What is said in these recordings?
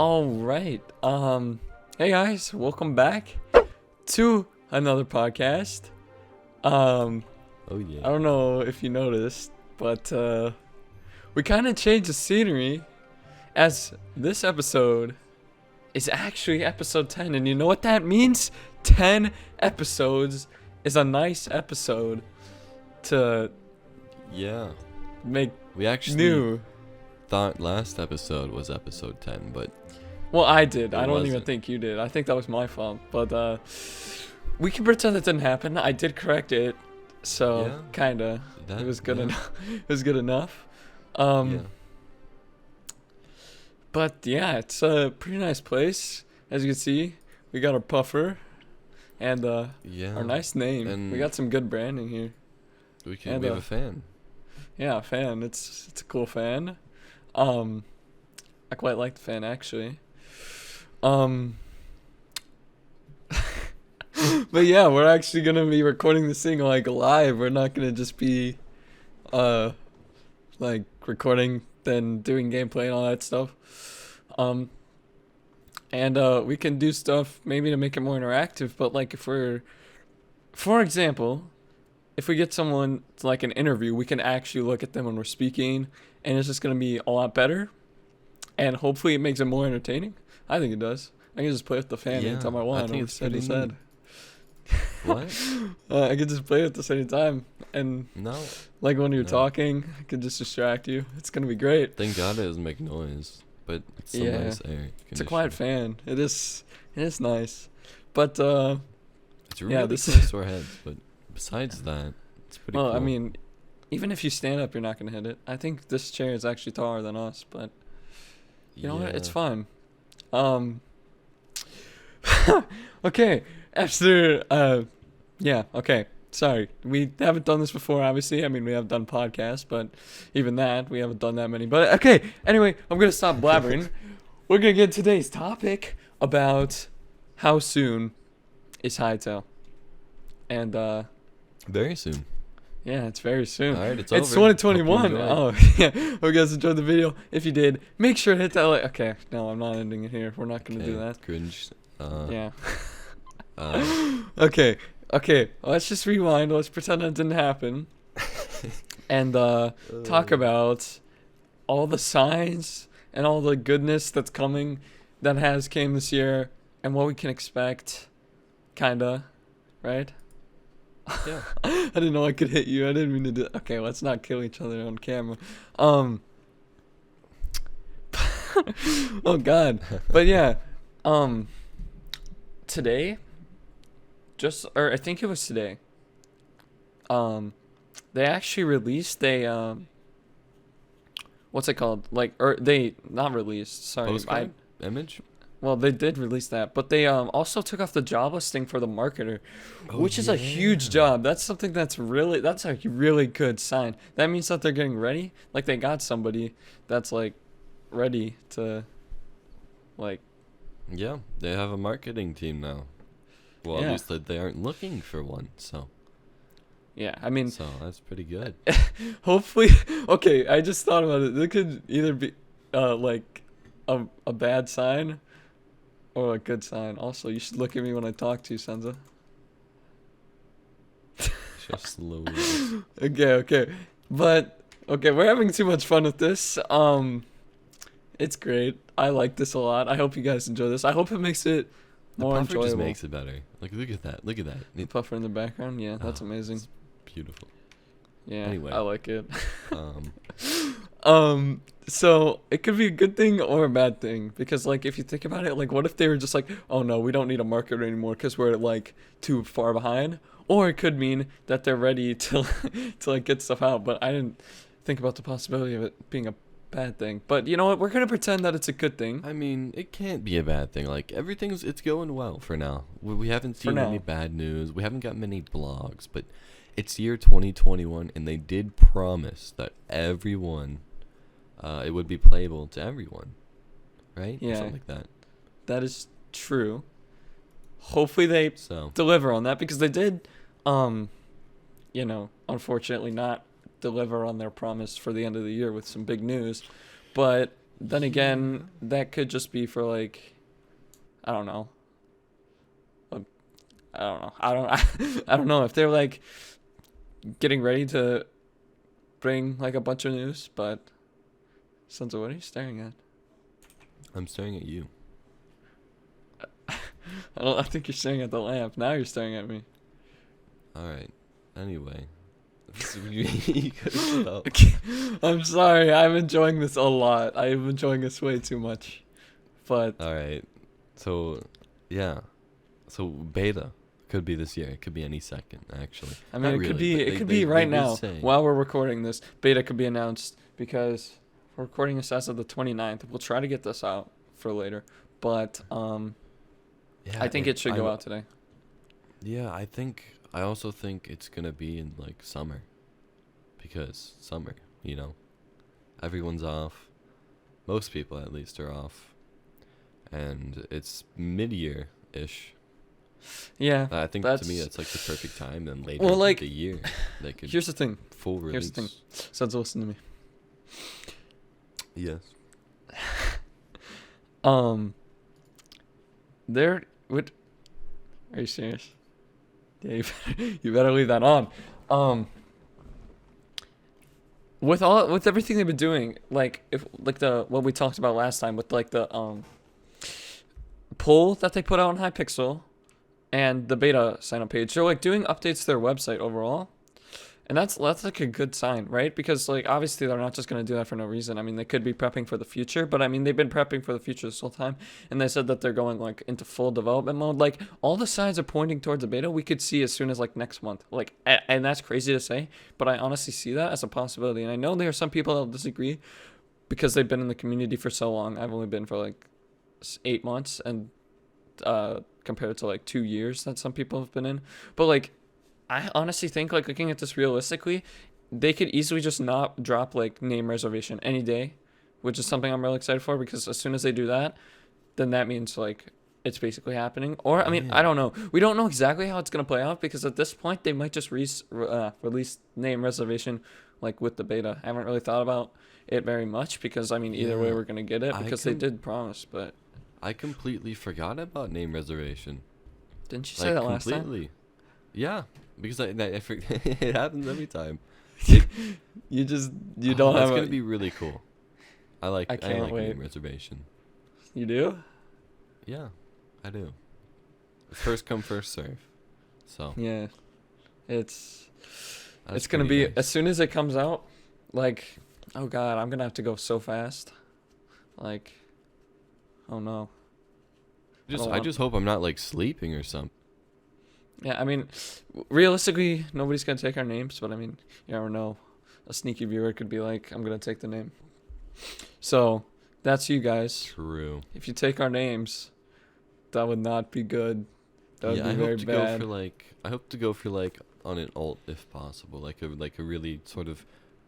All right. Hey guys, welcome back to another podcast. Oh yeah. I don't know if you noticed, but we kind of changed the scenery as this episode is actually episode 10, and you know what that means? 10 episodes is a nice episode to Yeah. make We actually new. thought last episode was episode 10, but Well, I did. It I don't even wasn't. think you did. I think that was my fault. But we can pretend it didn't happen. I did correct it, so Yeah. kinda. that It was good yeah. enough. It was good enough. Yeah. But yeah, it's a pretty nice place. As you can see, we got our puffer and Yeah. our nice name. And We got some good branding here. we and, have a fan. Yeah, a fan. It's a cool fan. I quite like the fan actually. But yeah, we're actually gonna be recording this thing like live. We're not gonna just be like recording then doing gameplay and all that stuff. And we can do stuff maybe to make it more interactive, but like if we're, for example, if we get someone to like an interview, we can actually look at them when we're speaking, and it's just gonna be a lot better, and hopefully it makes it more entertaining. I think it does. I can just play with the fan Yeah, anytime I I want. think Over it's said pretty said. neat. What? I could just play at the same time, and No. like when you're No. talking, I could just distract you. It's gonna be great. Thank God it doesn't make noise, but it's still Yeah. nice air. It's a quiet fan. It is. It is nice, but It's really yeah, this close to our heads, but besides that, it's pretty well, cool. I mean, even if you stand up, you're not gonna hit it. I think this chair is actually taller than us, but you know what? It's Yeah. fine. Okay. After yeah. Okay. Sorry, we haven't done this before. Obviously, I mean, we have done podcasts, but even that, we haven't done that many. But okay. Anyway, I'm gonna stop blabbering. We're gonna get today's topic about how soon is Hytale, and Very soon. yeah, it's very soon. All right, it's It's over. 2021. Hope Oh, yeah. Hope you guys enjoyed the video. If you did, make sure to hit that like. Okay, no, I'm not ending it here. We're not going to do that. Cringe. Yeah. Uh, Okay. Let's just rewind. Let's pretend that didn't happen. And talk about all the signs and all the goodness that's coming, that has came this year, and what we can expect. Kinda. Right? Yeah. I didn't know I could hit you. I didn't mean to do. Okay, let's not kill each other on camera. Oh God. But yeah. Today. Or I think it was today. They actually released what's it called? Like, or they not released. Sorry, Postcard? Image? well, they did release that, but they also took off the job listing for the marketer, which is a huge yeah. job. That's something that's a really good sign. That means that they're getting ready. Like they got somebody that's like ready to, like, Yeah, they have a marketing team now. Well, Yeah. at least they aren't looking for one, so yeah. I mean, that's pretty good. hopefully. Okay, I just thought about it. It could either be like a bad sign or a good sign. Also, you should look at me when I talk to you, Senza. Just slowly. Okay. But okay, we're having too much fun with this. It's great. I like this a lot. I hope you guys enjoy this. I hope it makes it The more puffer enjoyable. just makes it better. Like, look at that. Look at that. The puffer in the background, yeah, that's Oh, amazing. it's beautiful. Yeah, anyway. I like it. Um, So it could be a good thing or a bad thing, because like if you think about it, like what if they were just like, oh no, we don't need a marketer anymore because we're like too far behind, or it could mean that they're ready to to like get stuff out. But I didn't think about the possibility of it being a bad thing. But you know what? We're gonna pretend that it's a good thing. I mean, it can't be a bad thing. Like, it's going well for now. We haven't For seen now. any bad news. We haven't got many blogs, but it's year 2021, and they did promise that everyone, it would be playable to everyone, right? Or Yeah. something like that. That is true. Hopefully they So, deliver on that, because they did, unfortunately not deliver on their promise for the end of the year with some big news. But then again, that could just be for like, I don't know. I don't know. I don't know if they're like getting ready to bring like a bunch of news, but Senzo, what are you staring at? I'm staring at you. I think you're staring at the lamp. Now you're staring at me. All right. Anyway, you gotta stop. I'm sorry. I'm enjoying this a lot. I am enjoying this way too much. But All right. So, yeah. So beta could be this year. It could be any second, actually. I mean, Not it could really, be. but It could they be right did now say. while we're recording this. Beta could be announced because we're recording this as of the 29th. We'll try to get this out for later, but Yeah, I think it should go out today. Yeah, I also think it's gonna be in like summer, because summer, everyone's off. Most people at least are off, and it's mid-year ish. Yeah, I think to me that's like the perfect time. Then later Well, in like, the year, they could here's the thing. full release. Here's the thing. So listen to me. Yes. There would. Are you serious? Yeah, you better leave that on. With everything they've been doing, like if like the what we talked about last time with like the poll that they put out on Hypixel and the beta sign up page, they're like doing updates to their website overall. And that's like a good sign, right? Because like obviously they're not just gonna do that for no reason. I mean, they could be prepping for the future, but I mean they've been prepping for the future this whole time, and they said that they're going like into full development mode. Like all the signs are pointing towards a beta we could see as soon as like next month. Like, and that's crazy to say, but I honestly see that as a possibility. And I know there are some people that will disagree because they've been in the community for so long. I've only been for like 8 months, and compared to like 2 years that some people have been in, but like. I honestly think, like, looking at this realistically, they could easily just not drop, like, name reservation any day, which is something I'm really excited for, because as soon as they do that, then that means, like, it's basically happening. Or, I mean, Yeah. I don't know. We don't know exactly how it's going to play out, because at this point, they might just release name reservation, like, with the beta. I haven't really thought about it very much, because, I mean, either way, Yeah, we're going to get it, because they did promise, but... I completely forgot about name reservation. Didn't you say that last time? Completely. Yeah, because I forget. It happens every time. You don't That's have gonna be really cool. I can't like wait. name reservation. You do? Yeah, I do. First come, first serve. So Yeah. It's that's gonna pretty be nice. as soon as it comes out, like, oh god, I'm gonna have to go so fast. Like, oh no. I just hope I'm not like sleeping or something. Yeah, I mean, realistically, nobody's gonna take our names, but I mean, you never know. A sneaky viewer could be like, I'm gonna take the name. So that's you guys. True. If you take our names, that would not be good. That would Yeah, be I very hope to bad. go for I hope to go for on an alt if possible, like a really sort of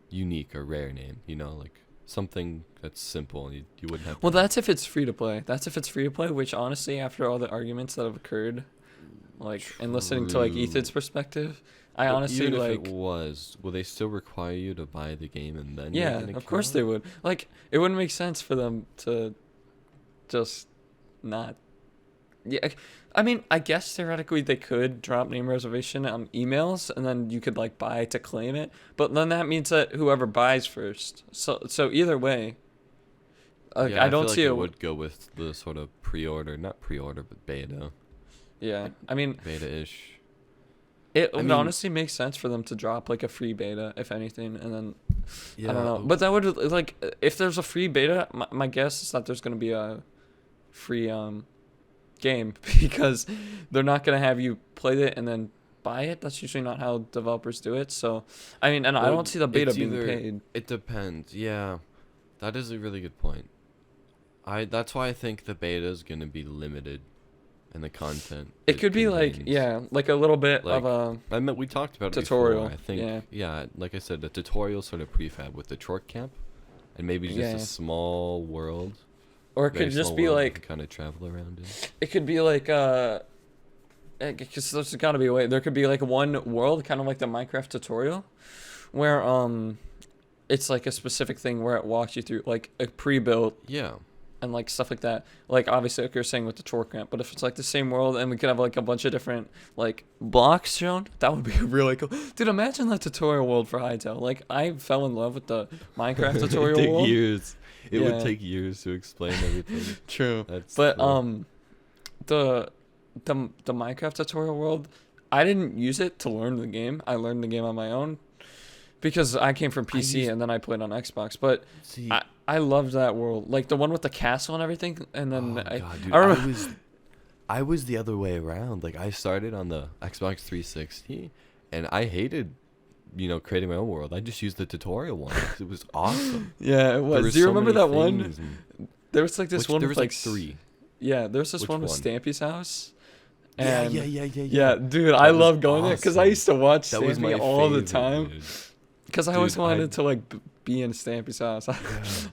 unique or rare name, like something that's simple and you wouldn't have. Well, that's if it's free to play. That's if it's free to play, which honestly, after all the arguments that have occurred, like, and listening to like True. Ethan's perspective, I But honestly even like. if it was, will they still require you to buy the game and then? Yeah, make an of course account? they would. Like, it wouldn't make sense for them to just not. Yeah, I mean, I guess theoretically they could drop name reservation on emails, and then you could like buy to claim it. But then that means that whoever buys first. So either way, like, Yeah, I don't feel like see it a. would go with the sort of pre-order, not pre-order, but beta, Yeah, I mean, beta-ish. it I would mean- honestly make sense for them to drop like a free beta, if anything, and then Yeah, I don't know. But that would, like, if there's a free beta, my guess is that there's gonna be a free game, because they're not gonna have you play it and then buy it. That's usually not how developers do it. So, I mean, and I Well, don't see the beta it's being either- paid. It depends. Yeah, that is a really good point. That's why I think the beta is gonna be limited, in the content. It could be like, contains. yeah, like a little bit Like, of a. I mean, we talked about it Tutorial, before. I think, yeah. like I said, the tutorial sort of prefab with the short camp, and maybe just Yeah. a small world. Or it could just be like, kind of travel around in. it could be like because there's got to be a way. There could be like one world, kind of like the Minecraft tutorial, where it's like a specific thing where it walks you through like a pre-built Yeah. and like stuff like that. Like obviously, like you're saying with the torque ramp, but if it's like the same world and we could have like a bunch of different like blocks shown, that would be really cool. Dude, imagine that tutorial world for Hytale. Like I fell in love with the Minecraft tutorial It'd take world. years. It would Yeah. take years to explain everything. True. That's But cool. the the Minecraft tutorial world, I didn't use it to learn the game. I learned the game on my own because I came from PC and then I played on Xbox. But See, I loved that world, like the one with the castle and everything. And then oh god, dude, I remember. I was the other way around. Like I started on the Xbox 360, and I hated, creating my own world. I just used the tutorial one 'cause it was awesome. Yeah, it There was. Do you so remember many that one? things and- There was like this one there with was like three. Yeah, there was this Which one with one? Stampy's house. Yeah, And yeah. dude, That I was love going there because I awesome. used to watch That was Stampy my all the favorite, time. dude. Because I always Dude, wanted to like be in Stampy's house. I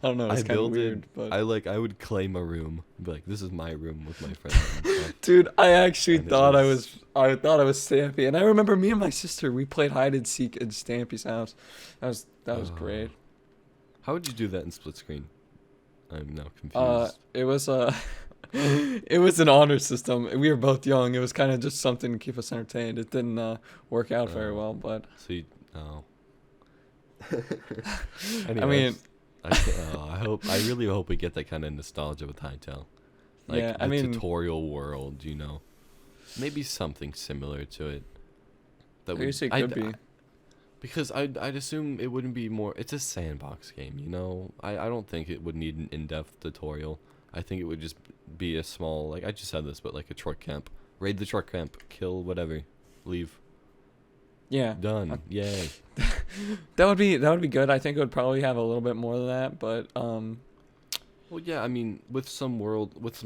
don't know, it's I kind of built weird, it. but I would claim a room. Be like, this is my room with my friends. And stuff. dude, I actually And it thought was- I thought I was Stampy, and I remember me and my sister we played hide and seek in Stampy's house. That was Oh. great. How would you do that in split screen? I'm now confused. It was it was an honor system. We were both young. It was kind of just something to keep us entertained. It didn't work out very well, but So you, oh. I mean, I really hope we get that kind of nostalgia with Hytale. Like yeah, the I mean, tutorial world, maybe something similar to it. I guess it could be. Because I'd assume it wouldn't be more. It's a sandbox game, I don't think it would need an in-depth tutorial. I think it would just be a small, like I just said this, but like a truck camp. Raid the truck camp, kill whatever, leave. Yeah, Done. Yay. that would be good. I think it would probably have a little bit more than that, but Well, yeah, I mean, with some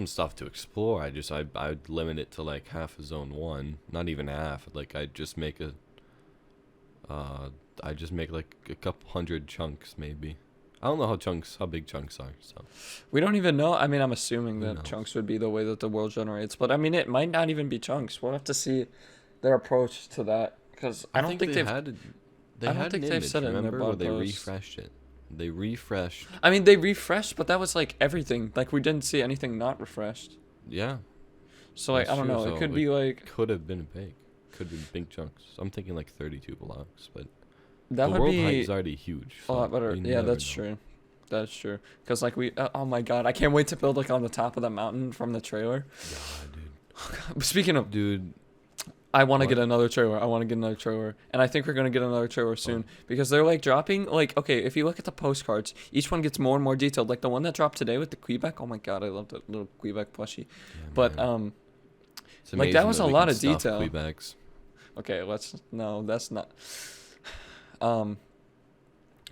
stuff to explore, I'd limit it to like half of zone 1, not even half. Like I'd just make like a couple hundred chunks maybe. I don't know how big chunks are, so. we don't even know. I mean, I'm assuming Who that knows? chunks would be the way that the world generates, but I mean, it might not even be chunks. We'll have to see their approach to that because I don't think they've. I don't think an they've image, said it in their remember, where blog they post. refreshed it. They refreshed. I mean, they refreshed, but that was like everything. Like we didn't see anything not refreshed. Yeah. So like That's I don't true, know. It so could be like Could have been big. Could have been big chunks. I'm thinking like 32 blocks, but that the would world height be is already huge. a lot so better. you Yeah, never that's know. true. That's true. Because like oh my god, I can't wait to build like on the top of the mountain from the trailer. Yeah, Speaking of, dude. I want to What? get another trailer. And I think we're gonna get another trailer soon because they're like dropping like okay. If you look at the postcards, each one gets more and more detailed. Like the one that dropped today with the Quebec. Oh my god, I love that little Quebec plushie. Yeah, But man. It's like, that amazing was a we lot can of stuff detail. Quebecs. okay, no, that's not.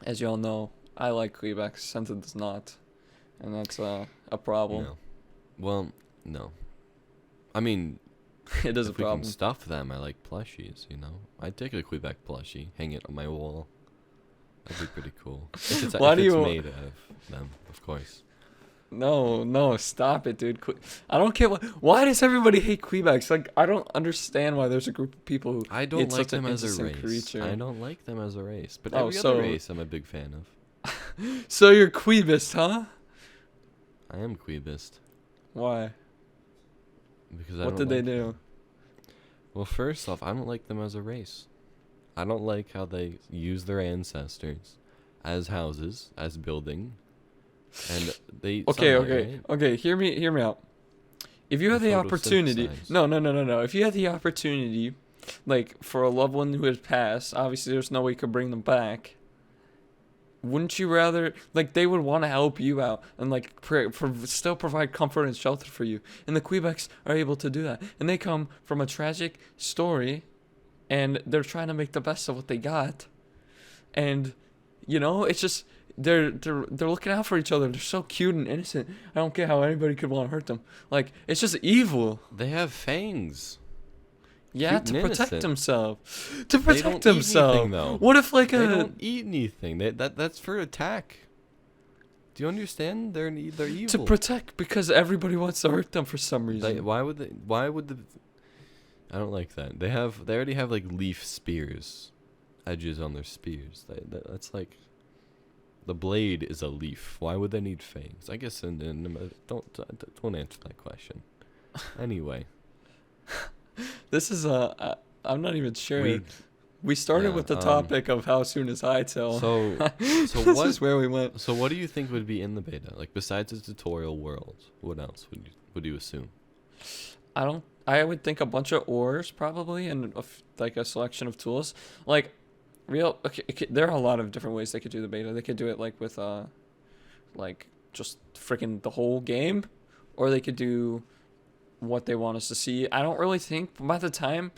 As you all know, I like Quebec. Scented does not, and that's a problem. No. Well, no. I mean, It is a if we problem. can stuff them, I like plushies, I'd take a Quebec plushie, hang it on my wall. That'd be pretty cool. If Why do it's you- made of them, of course. No, stop it, dude. I don't care. Why does everybody hate Quebecs? Like, I don't understand why there's a group of people who. I don't it's like such an them as a interesting race. creature. I don't like them as a race, but Oh, every so- other race I'm a big fan of. So you're Quebist, huh? I am Quebist Why? because I What don't did they like do? them. Well, first off, I don't like them as a race. I don't like how they use their ancestors as houses, as building, and they. Okay. Hear me out. If you had the opportunity, photosynthesize. no. If you had the opportunity, like for a loved one who had passed, obviously there's no way you could bring them back. Wouldn't you rather, like, they would want to help you out and like still provide comfort and shelter for you, and the Quebecs are able to do that, and they come from a tragic story, and they're trying to make the best of what they got, and it's just. They're looking out for each other. They're so cute and innocent. I don't get how anybody could want to hurt them. Like, it's just evil. They have fangs. Yeah, Cute to and protect innocent. themselves. To They protect don't eat themselves. anything, though. What if like They a don't eat anything. That's for attack. Do you understand? They're evil. to protect because everybody wants to hurt them for some reason. Why would the? I don't like that. They already have like leaf spears, edges on their spears. That's like. The blade is a leaf. Why would they need fangs? I guess don't answer that question. Anyway, This is I'm not even sure. we We started yeah, with the topic of how soon is Hytale. so This what is where we went. so what do you think would be in the beta? Like besides the tutorial world, what else would you assume? I would think a bunch of ores probably, and like a selection of tools. Like okay, there are a lot of different ways they could do the beta. They could do it like with like just freaking the whole game, or they could do what they want us to see. I don't really think by the time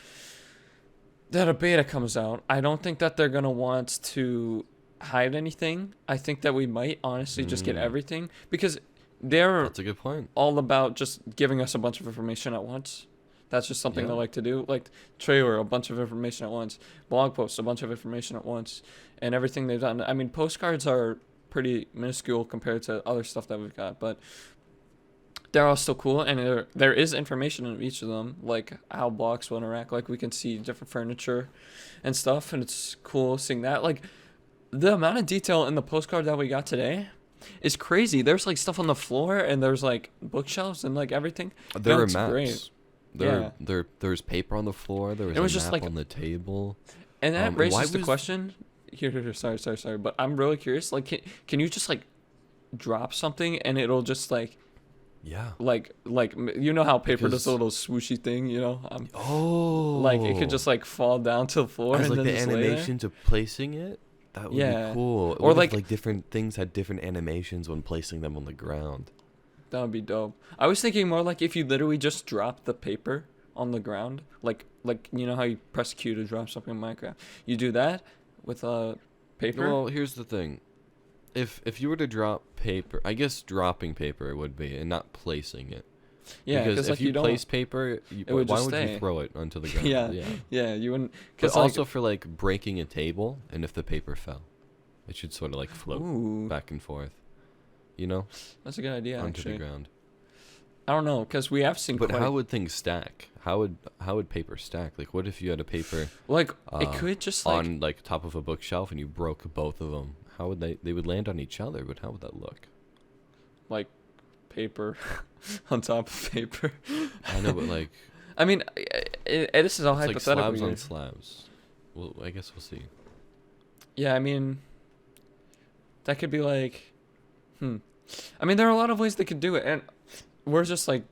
that a beta comes out, I don't think that they're gonna want to hide anything. I think that we might honestly just get everything, because they're That's a good point. all about just giving us a bunch of information at once. That's just something they Yeah. like to do. Like trailer, a bunch of information at once. Blog posts, a bunch of information at once, and everything they've done. I mean, postcards are pretty minuscule compared to other stuff that we've got, but they're all still cool, and there is information in each of them, like how blocks will interact. Like we can see different furniture and stuff, and it's cool seeing that. Like the amount of detail in the postcard that we got today is crazy. There's like stuff on the floor, and there's like bookshelves and like everything. There were That's maps. great. There's paper on the floor. There was It was a just map like- on the table. And that why raises the was- question. Here. Sorry. But I'm really curious. Like, can you just like drop something and it'll just like Yeah. you know how paper does Because- a little swooshy thing, you know? Oh. Like it could just like fall down to the floor as and like then the just lay there. animations of placing it. That would Yeah. be cool. Or What if, like- different things had different animations when placing them on the ground. That would be dope. I was thinking more like if you literally just drop the paper on the ground, like you know how you press Q to drop something in Minecraft. You do that with paper. Well, here's the thing. If you were to drop paper, I guess dropping paper would be, and not placing it. Yeah, because if like you don't. place paper, would why just would stay. you throw it onto the ground? Yeah. yeah. Yeah, you wouldn't. But Because like, also for like breaking a table, and if the paper fell, it should sort of like float ooh, back and forth, you know, that's a good idea. onto Actually, the ground. I don't know, because we have seen. But quite, how would things stack? How would paper stack? Like, what if you had a paper like it could just like on like top of a bookshelf and you broke both of them? How would they would land on each other? But how would that look? like paper on top of paper. I know, but like I mean, this is all it's like hypothetical. slabs on here. slabs. Well, I guess we'll see. Yeah, I mean, that could be like, I mean, there are a lot of ways they could do it, and we're just like,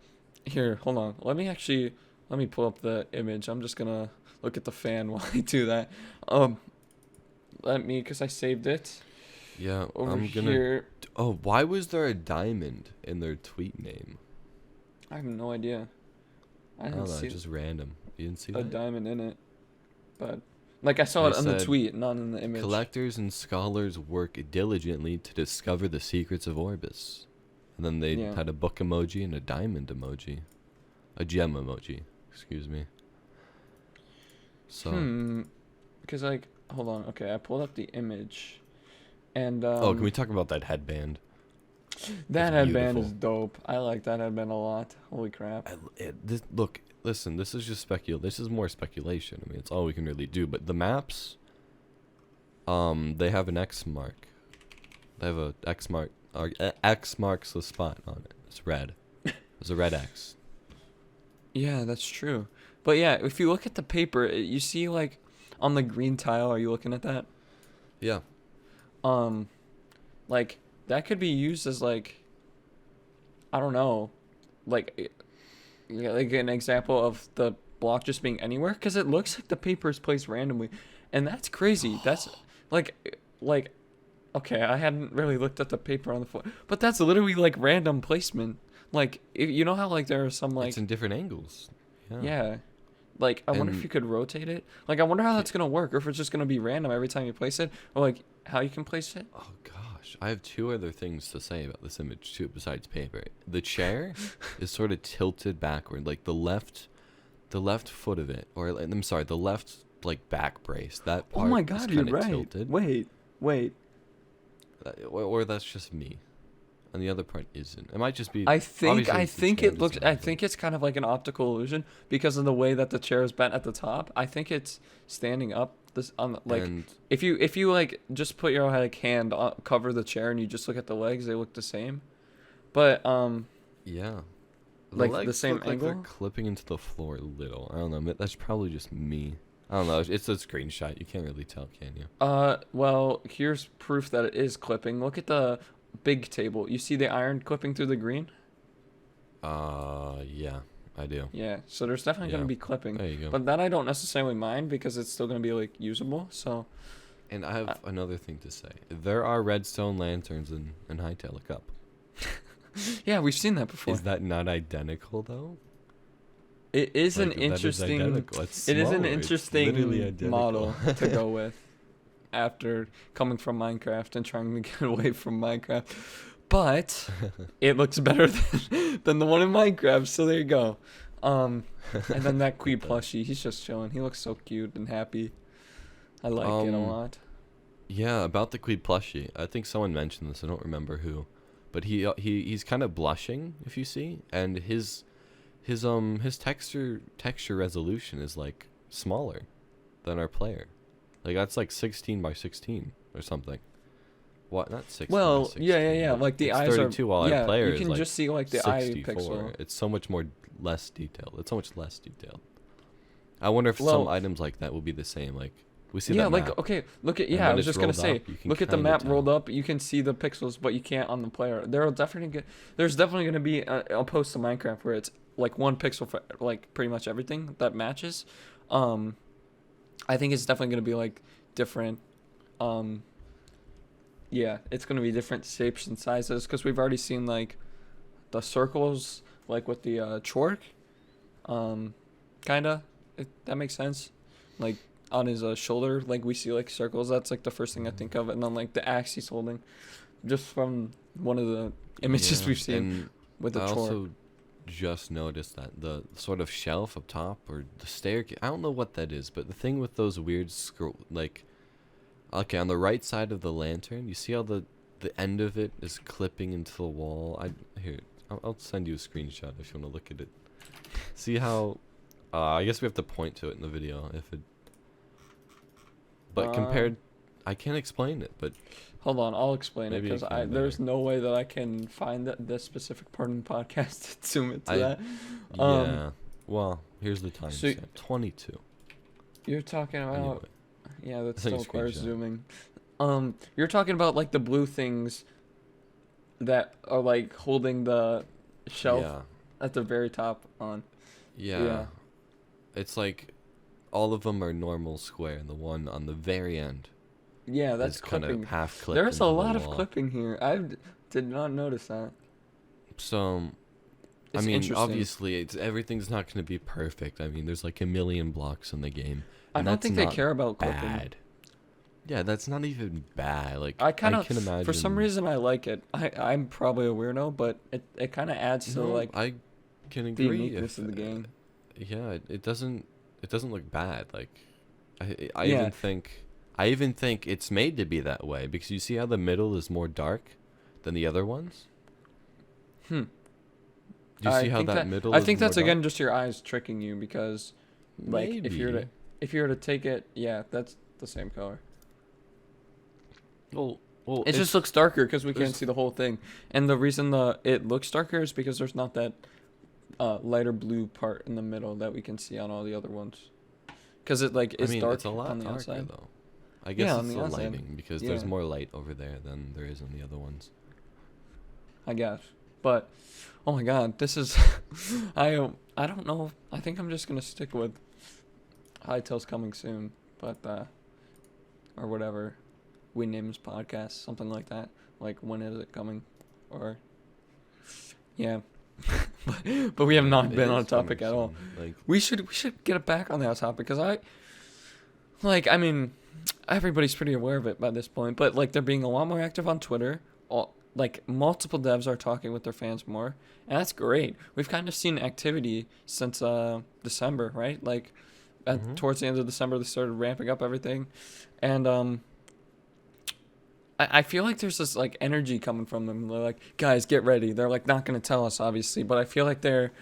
here, hold on. Let me pull up the image. I'm just gonna look at the fan while I do that. Because I saved it Yeah, over I'm gonna. here. Oh, why was there a diamond in their tweet name? I have no idea. I I didn't don't know, see just random. You didn't see a that? diamond in it, but like I saw They it on the said, tweet, not in the image. Collectors and scholars work diligently to discover the secrets of Orbis. And then they Yeah. had a book emoji and a diamond emoji. A gem emoji, excuse me. So, Because like, hold on. Okay, I pulled up the image, and oh, can we talk about that headband? that It's headband is beautiful. dope. I like that headband a lot. Holy crap. Listen, this is just This is more speculation. I mean, it's all we can really do. But the maps, they have an X mark. They have a X mark. X marks the spot on it. It's red. There's a red X. Yeah, that's true. But yeah, if you look at the paper, you see like on the green tile. Are you looking at that? Yeah. Like that could be used as like, I don't know, like an example of the block just being anywhere, because it looks like the paper is placed randomly, and that's crazy. That's like okay, I hadn't really looked at the paper on the floor, but that's literally like random placement. Like you know how like there are some like It's in different angles. yeah. Like, I wonder if And- you could rotate it. Like, I wonder how that's going to work, or if it's just going to be random every time you place it, or, like, how you can place it. Oh, gosh. I have two other things to say about this image, too, besides paper. The chair is sort of tilted backward. Like, the left foot of it, or, I'm sorry, the left, like, back brace, that Oh part my is god, you're kind of right. tilted. Wait. Or that's just me. And the other part isn't. It might just be... I think obviously it's the it chair looks, I design, think it's kind of like an optical illusion because of the way that the chair is bent at the top. I think it's standing up this on the, like And if you like just put your like hand on, cover the chair and you just look at the legs, they look the same. But yeah, the like the legs same look like they're angle. clipping into the floor a little. I don't know. That's probably just me. I don't know. It's a screenshot. You can't really tell, can you? Well, here's proof that it is clipping. Look at the big table. You see the iron clipping through the green? Yeah, I do. Yeah, so there's definitely going Yeah, to be clipping. there you go. But that I don't necessarily mind because it's still going to be like usable. So, And I uh, have another thing to say. There are redstone lanterns in Hytale. Look up. yeah, we've seen that before. Is that not identical though? It is an Like that is interesting identical. It's it is smaller. an It's literally interesting identical. model to go with after coming from Minecraft and trying to get away from Minecraft. But it looks better than the one in Minecraft, so there you go. And then that Quee plushie, he's just chilling. He looks so cute and happy. I like it a lot. Yeah, about the Queeb plushie. I think someone mentioned this. I don't remember who, but he's kind of blushing if you see, and his texture resolution is like smaller than our player. Like that's like 16 by 16 or something. What? Not 16 by Well, 16. yeah. but Like the it's eyes 32 are. while Yeah, our player you is can like just see like the eye 64. pixel. It's so much more less detailed. It's so much less detailed. I wonder if some Well, items like that will be the same. Like we see yeah, that like map, okay, look at and yeah. I when was it's just gonna rolled say, up, you can look at the kinda map rolled tell. up. You can see the pixels, but you can't on the player. There's definitely gonna be a post to Minecraft where it's like one pixel for like pretty much everything that matches. Um, I think it's definitely gonna be like different. Um, yeah, it's gonna be different shapes and sizes because we've already seen like the circles, like with the chork. Kinda. That makes sense. Like on his shoulder, like we see like circles. That's like the first thing I think of, and then like the axe he's holding, just from one of the images Yeah, we've seen and with the I chork. also just noticed that the sort of shelf up top or the staircase. I don't know what that is, but the thing with those weird scroll, like, okay, on the right side of the lantern, you see how the end of it is clipping into the wall. I'll send you a screenshot if you want to look at it. See how? I guess we have to point to it in the video if it. But Um, compared, I can't explain it, but Hold on, I'll explain it maybe you because can there's better. no way that I can find this specific part in the podcast to zoom into I that. Um, Yeah. Well, here's the so timestamp. 22. you're talking about Anyway, yeah, that I sent still you a requires screenshot. zooming. You're talking about like the blue things that are like holding the shelf Yeah. at the very top on. Yeah. Yeah. It's like all of them are normal square, and the one on the very end Yeah, that's is kind clipping. of half clipped There's into a the lot of wall. clipping here. Did not notice that. So, I It's mean, interesting. obviously, everything's not going to be perfect. I mean, there's like a million blocks in the game, I and don't that's think they not care about clipping. bad. Yeah, that's not even bad. Like, I kind I of, can imagine. for some reason, I like it. I'm probably a weirdo, but it kind of adds to No, like I can the agree. uniqueness of the game. Yeah, it doesn't look bad. Like, I Yeah. even think it's made to be that way because you see how the middle is more dark than the other ones. Hmm. Do you I see how think that that middle? I is think more that's again dark? just your eyes tricking you because like if you were Maybe. to take it, yeah, that's the same color. Well, It just looks darker because we can't there's- see the whole thing, and the reason it looks darker is because there's not that lighter blue part in the middle that we can see on all the other ones. Because it like I is mean, dark it's a lot on the darker outside. though. I guess Yeah, on it's the the outside. lighting because there's Yeah. more light over there than there is on the other ones. I guess. But oh my god, this is I don't know. I think I'm just gonna stick with Hytale's coming soon, but or whatever we name his podcast, something like that. Like when is it coming? Or yeah. but we have not It been on is topic coming at all. soon. Like, We should get it back on that topic because I mean everybody's pretty aware of it by this point, but like they're being a lot more active on Twitter. Like multiple devs are talking with their fans more, and that's great. We've kind of seen activity since December, right? Like towards the end of December, they started ramping up everything, and I feel like there's this like energy coming from them. They're like, guys, get ready. They're like not gonna tell us obviously, but I feel like they're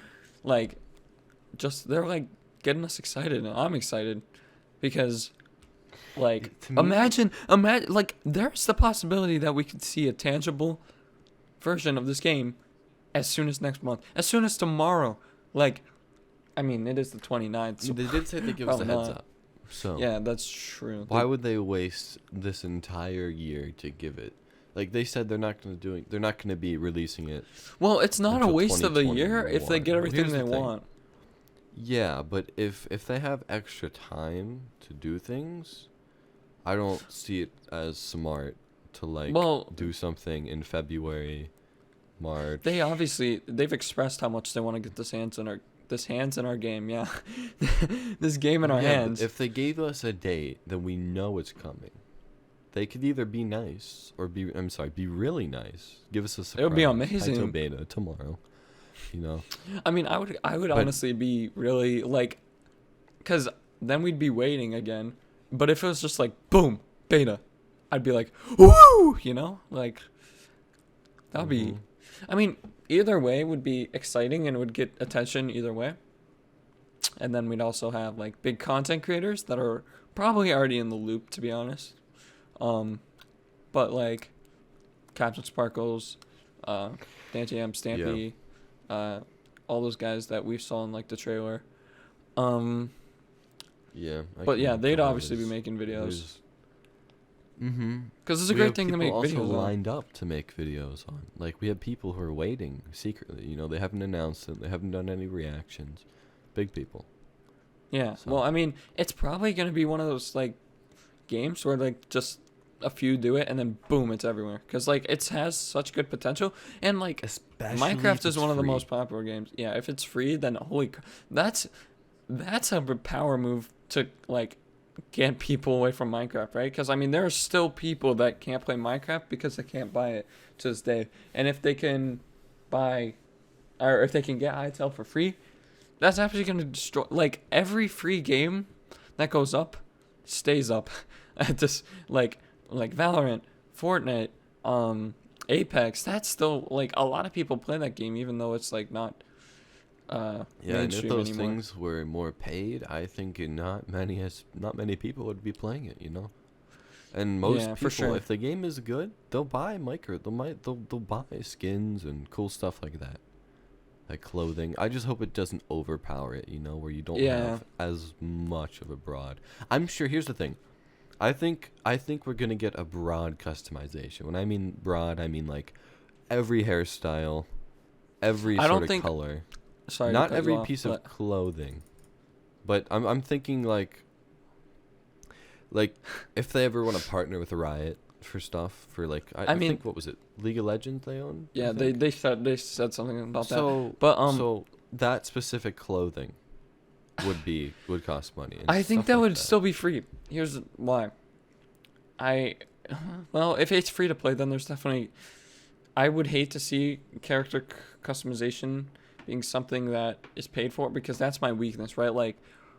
like they're like getting us excited, and I'm excited because Like, To me- imagine, like, there's the possibility that we could see a tangible version of this game as soon as next month, as soon as tomorrow. Like, I mean, it is the 29th, so They did say they give us a probably heads not. up. So Yeah, that's true. why would they waste this entire year to give it? Like they said, they're not gonna be releasing it. Well, it's not a until waste of a year if they 2021. get everything Here's the they thing. want. Yeah, but if they have extra time to do things, I don't see it as smart to like Well, do something in February, March. they've expressed how much they want to get this hands in our game. Yeah, this game in our Yeah, but hands. if they gave us a date, then we know it's coming. They could either be nice or be really nice. Give us a surprise. It would be amazing. Hytale beta tomorrow. You know. I mean, I would But- honestly be really like, cause then we'd be waiting again. But if it was just like boom beta, I'd be like woo, you know, like that'd be. Mhm. I mean, either way would be exciting and would get attention either way. And then we'd also have like big content creators that are probably already in the loop, to be honest. But like Captain Sparkles, Dante M, Stampy, all those guys that we saw in like the trailer. Yeah. But yeah, they'd obviously be making videos Mm-hmm. because it's a great thing to make also videos on. lined up to make videos on. Like we have people who are waiting secretly. You know, they haven't announced it. They haven't done any reactions. Big people. Yeah. So- Well, I mean, it's probably gonna be one of those like games where like just a few do it and then boom, it's everywhere. Cause like it has such good potential and like Especially Minecraft if is it's one of the free. most popular games. Yeah, if it's free, then that's a power move to like get people away from Minecraft, right? Because I mean, there are still people that can't play Minecraft because they can't buy it to this day. And if they can buy, or if they can get Hytale for free, that's actually going to destroy. Like every free game that goes up stays up. Just like Valorant, Fortnite, Apex. That's still like a lot of people play that game, even though it's like not. Yeah, and if mainstream those anymore. things were more paid, I think not many people would be playing it. You know, and most Yeah, people, for sure. if the game is good, they'll buy they'll buy skins and cool stuff like that, like clothing. I just hope it doesn't overpower it. You know, where you don't Yeah. have as much of a broad. I'm sure. Here's the thing. I think we're gonna get a broad customization. When I mean broad, I mean like every hairstyle, every I don't sort of think- color. Sorry, to Not cut you every off, piece but- of clothing, but I'm thinking like if they ever want to partner with Riot for stuff for like I mean- think what was it, League of Legends they own? I Yeah, think? they said something about that. So But so that specific clothing would cost money. And I think stuff that like would still be free. Here's why. Well, if it's free to play, then there's definitely. I would hate to see character customization being something that is paid for because that's my weakness, right? Like,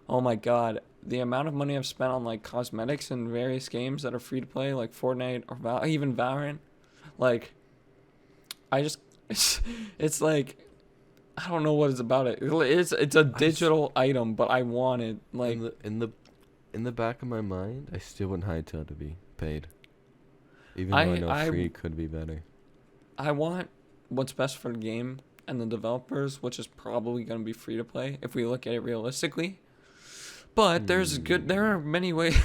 oh my god, the amount of money I've spent on like cosmetics in various games that are free to play, like Fortnite or even Valorant, like, I just it's like. I don't know what it's about it. It's a digital item, but I want it. Like in the back of my mind, I still want Hytale to be paid, even though I know free could be better. I want what's best for the game and the developers, which is probably going to be free to play if we look at it realistically. But there are many ways.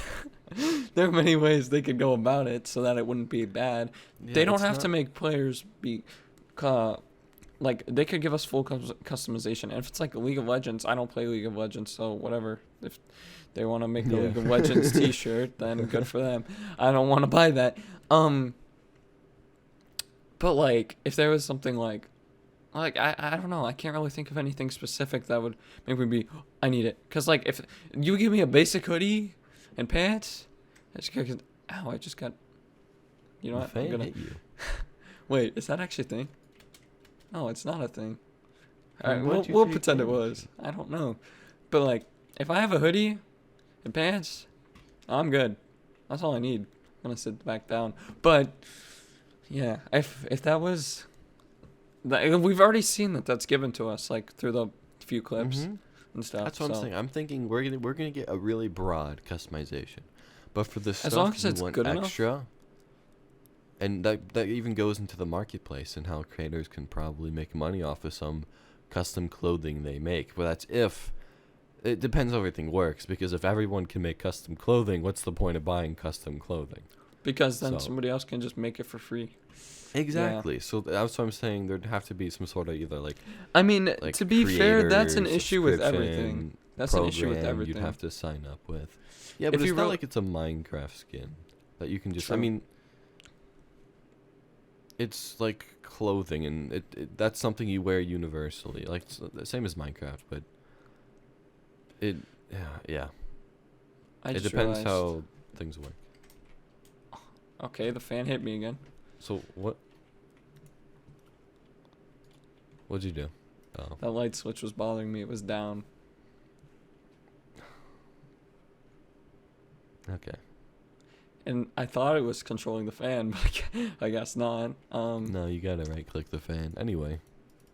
There are many ways they could go about it so that it wouldn't be bad. Yeah, They don't it's have not- to make players be, like they could give us full customization. And if it's like League of Legends, I don't play League of Legends, so whatever. If they want to make the Yeah. League of Legends T-shirt, then good for them. I don't want to buy that. But like, if there was something like I don't know, I can't really think of anything specific that would make me be, I need it. Cause like if you give me a basic hoodie and pants, I just got. You know My what? fan I'm gonna hit you. wait. Is that actually a thing? No, it's not a thing. All Then right, why'd you we'll say it pretend it was? was. I don't know, but like, if I have a hoodie and pants, I'm good. That's all I need. I'm gonna sit back down. But yeah, if that was, we've already seen that's given to us like through the few clips Mhm. and stuff. That's what I'm so- saying. I'm thinking we're gonna get a really broad customization, But for the As stuff long as you it's want good enough. extra, and that even goes into the marketplace and how creators can probably make money off of some custom clothing they make. But that's if it depends how everything works. Because if everyone can make custom clothing, what's the point of buying custom clothing? Because then So- somebody else can just make it for free. Exactly. So that's what I'm saying. There'd have to be some sort of either I mean, like to be fair, that's an creator issue with everything. subscription That's an issue with program everything. You'd have to sign up with. Yeah, If but it's you not real- like it's a Minecraft skin that you can just. I True. mean, it's like clothing, and that's something you wear universally, like it's the same as Minecraft, but it yeah. I It just depends realized- how things work. Okay, the fan hit me again. So what? What'd you do? Oh, That light switch was bothering me. It was down. okay. And I thought it was controlling the fan, but I guess not. No, you gotta right click the fan. Anyway,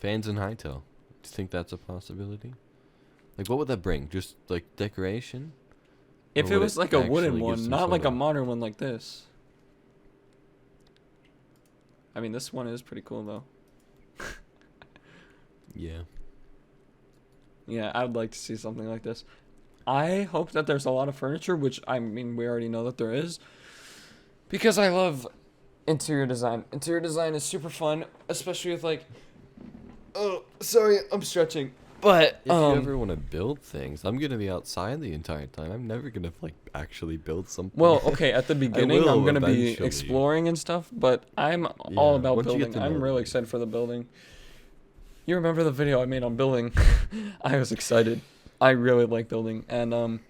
fans in Hytale. Do you think that's a possibility? Like, what would that bring? Just like decoration? If Or it would was it like a actually wooden give one, some not sort like a of- modern one like this. I mean, this one is pretty cool though. Yeah. Yeah, I would like to see something like this. I hope that there's a lot of furniture, which I mean, we already know that there is. Because I love interior design. Interior design is super fun, especially with like. Oh, sorry, I'm stretching. But If you ever want to build things, I'm gonna be outside the entire time. I'm never gonna like actually build something. well, okay, at the beginning, I'm will gonna be eventually. exploring and stuff, but I'm all Yeah, about once you get building. to I'm know really them. excited for the building. You remember the video I made on building? I was excited. I really like building, and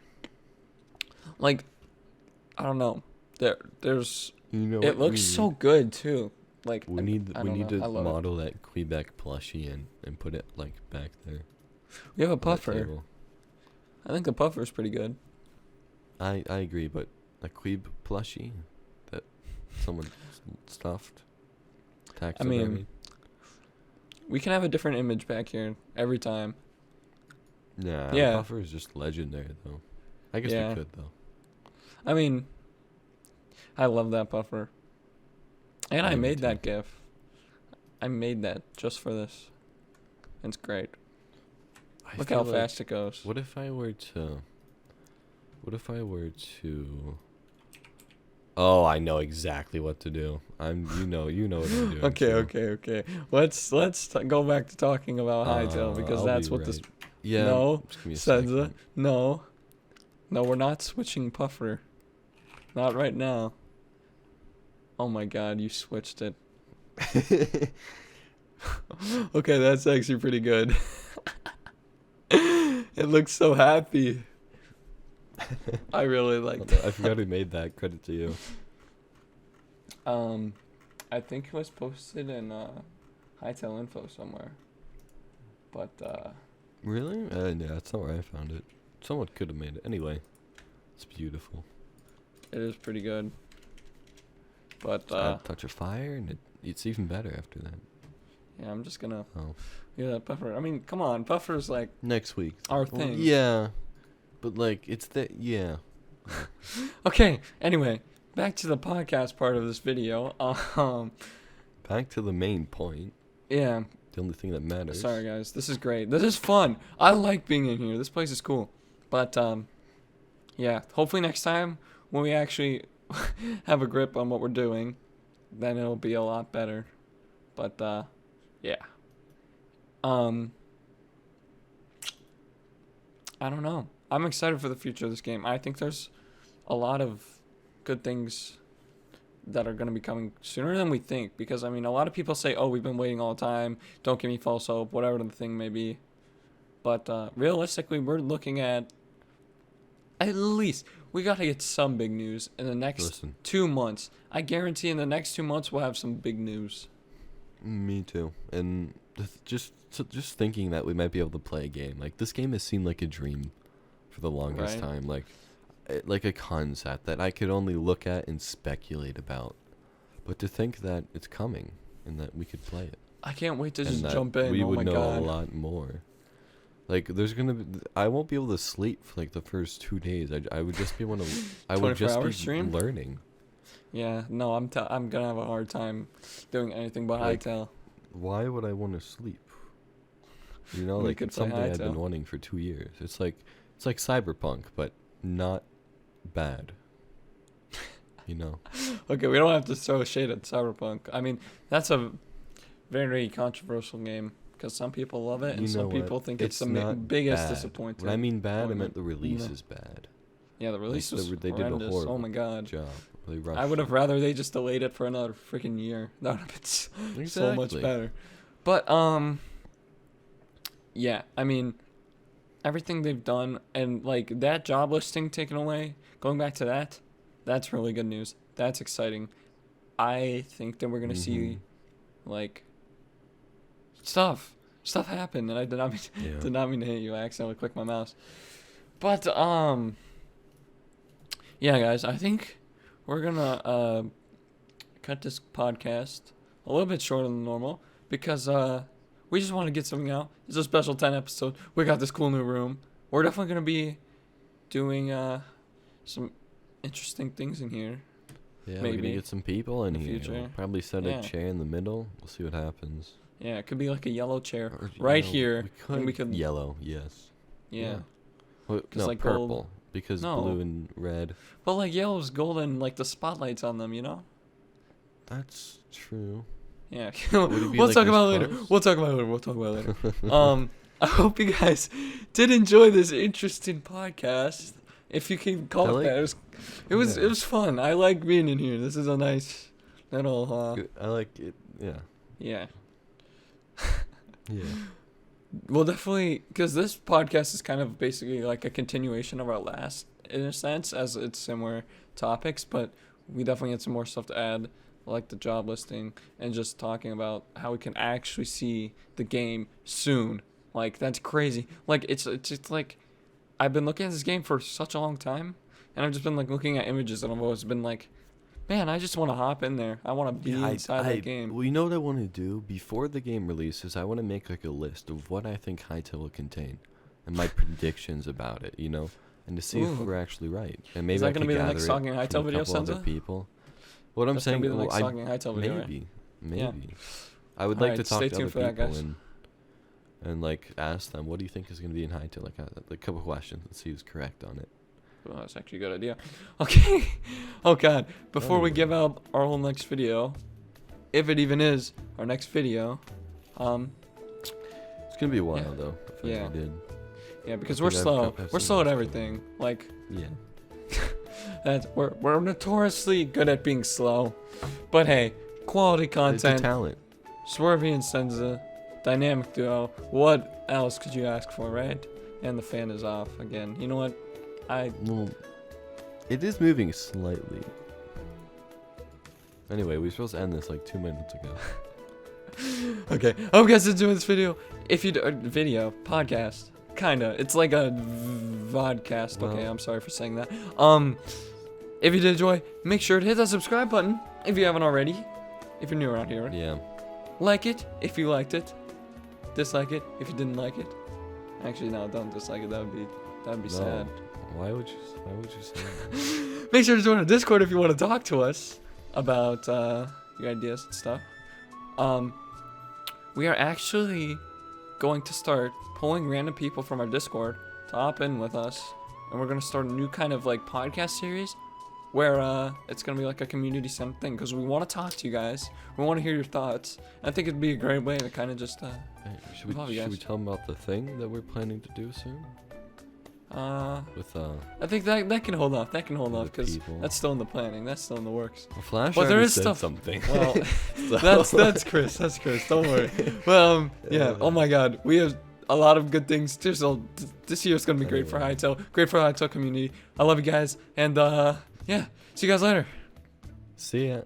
like, I don't know. There's. You know, It what looks we so need? good too. Like We need I we don't need know. I to love it. model that Quebec plushie and put it like back there. We have a on that puffer. table. I think the puffer's pretty good. I agree, but a Queeb plushie that someone stuffed. Taxidermy. We can have a different image back here every time. Nah, Yeah. the puffer is just legendary though. I guess Yeah. we could though. I mean, I love that puffer. And I Yeah, me made too. that GIF. I made that just for this. It's great. I Look feel how like- fast it goes. What if I were to? What if I were to? Oh, I know exactly what to do. You know what I'm doing. too. Okay. Let's go back to talking about Hytale because I'll that's be what this. right. Yeah. No, just give me a Senza. second. No, we're not switching puffer. Not right now. Oh my God, you switched it. Okay, that's actually pretty good. It looks so happy. I really like Hold on, I forgot who made that. Credit to you. I think it was posted in Hytale info somewhere. But Really? Yeah, that's not where I found it. Someone could have made it. Anyway, it's beautiful. it is pretty good. But Just add a touch of fire, and it's even better after that. yeah, I'm just gonna Oh, that puffer. I mean, come on, puffer's like next week. our Well, thing. yeah, but like it's yeah. Okay, anyway, back to the podcast part of this video. Back to the main point. Yeah, The only thing that matters. sorry guys, this is great. This is fun. I like being in here. This place is cool. But yeah, hopefully next time when we actually have a grip on what we're doing, then it'll be a lot better. But yeah. I don't know. I'm excited for the future of this game. I think there's a lot of good things that are going to be coming sooner than we think. Because, I mean, a lot of people say, oh, we've been waiting all the time. Don't give me false hope, whatever the thing may be. But realistically, we're looking at least, we got to get some big news in the next Listen. 2 months. I guarantee in the next 2 months, we'll have some big news. Me too. And just thinking that we might be able to play a game. Like, this game has seemed like a dream for the longest Right. time. Like a concept that I could only look at and speculate about. But to think that it's coming and that we could play it. I can't wait to and just that jump in. we Oh would my know God. a lot more. Like, there's gonna be, I won't be able to sleep for like the first 2 days. I would just be want to, I would 24 just hour be stream? learning. Yeah, no, I'm gonna have a hard time doing anything but Like, Hytale. Why would I want to sleep? You know, We like could it's play something I've been Hytale. wanting for 2 years. It's like Cyberpunk, but not bad. You know. Okay, we don't have to throw shade at Cyberpunk. I mean, that's a very controversial game because some people love it and You know some what? people think it's the not biggest bad. disappointment. When I mean bad, I meant disappointment. the release No. is bad. Yeah, the release was they did a horrendous. horrible Oh my god. job. They rushed I would have it. rather they just delayed it for another freaking year. That would have been so much Exactly. better. But yeah, I mean, everything they've done and like that job listing taken away. Going back to that, that's really good news. That's exciting. I think that we're gonna see like stuff happen, and I did not mean Yeah. did not mean to hit you. I accidentally clicked my mouse. But yeah, guys, I think we're gonna cut this podcast a little bit shorter than normal because we just want to get something out. It's a special 10 episode. We got this cool new room. We're definitely gonna be doing some interesting things in here. Yeah, we're maybe gonna get some people in in the here. future. We'll probably set Yeah. a chair in the middle. We'll see what happens. Yeah, it could be like a yellow chair Or, you right know, here, and we could yellow. Yes. yeah. Well, 'Cause no, like purple. gold- Because No. blue and red. But like yellow's golden, like the spotlights on them, you know? That's true. Yeah. Would it be We'll like talk this about it later. close? We'll talk about it later. We'll talk about it later. I hope you guys did enjoy this interesting podcast. If you can call I it like- that. It was fun. I like being in here. This is a nice little I like it. Yeah. yeah. Yeah. Well, definitely, because this podcast is kind of basically like a continuation of our last, in a sense, as it's similar topics, but we definitely had some more stuff to add, like the job listing, and just talking about how we can actually see the game soon. Like, that's crazy. Like, it's just like, I've been looking at this game for such a long time, and I've just been, like, looking at images, and I've always been like, man, I just want to hop in there. I want to be inside that game. Well, you know what I want to do? Before the game releases, I want to make like a list of what I think Hytale will contain and my predictions about it, you know? And to see if Ooh. we're actually right. And maybe Is that I gonna can be the gather next it Talking Hytale from a video, couple other Senza? people. What I'm That's saying, gonna be the well, next Talking Hytale video, right? maybe. Yeah. I would like Alright, to talk stay to tuned other for that, people guys. and like ask them, what do you think is going to be in Hytale? Like a couple questions and see who's correct on it. Well, that's actually a good idea. Okay. Oh, God. Before we Anyway. give out our whole next video, if it even is our next video, It's going to be a while Yeah. though, if Yeah. I ever did. yeah, because I we're think slow. I've We're seen slow at this. everything. Like, Yeah. we're notoriously good at being slow. But hey, quality It's a content, talent. Swervy and Senza, dynamic duo. What else could you ask for, right? And the fan is off again. You know what? Well, it is moving slightly. Anyway, we were supposed to end this like 2 minutes ago. Okay, I hope you guys enjoyed this video. If you video podcast, kinda, it's like a vodcast. Okay, Well- I'm sorry for saying that. If you did enjoy, make sure to hit that subscribe button if you haven't already. If you're new around here, Yeah. like it if you liked it, dislike it if you didn't like it. Actually, no, don't dislike it. That would be No. sad. Why would you say that? Make sure to join our Discord if you want to talk to us about your ideas and stuff. We are actually going to start pulling random people from our Discord to hop in with us, and we're gonna start a new kind of like podcast series where it's gonna be like a community center thing because we want to talk to you guys. We want to hear your thoughts. I think it'd be a great way to kind of just Hey, should Love you we guys. tell them about the thing that we're planning to do soon? With I think that can hold off. That can hold Other off because people. that's still in the planning. That's still in the works. well, Flash But there already is said stuff- something. Well, So- that's Chris. That's Chris. Don't worry. Well, yeah. Oh my God, we have a lot of good things. This year's gonna be great for Anyway. Hytale. Great for Hytale community. I love you guys, and yeah. See you guys later. See ya.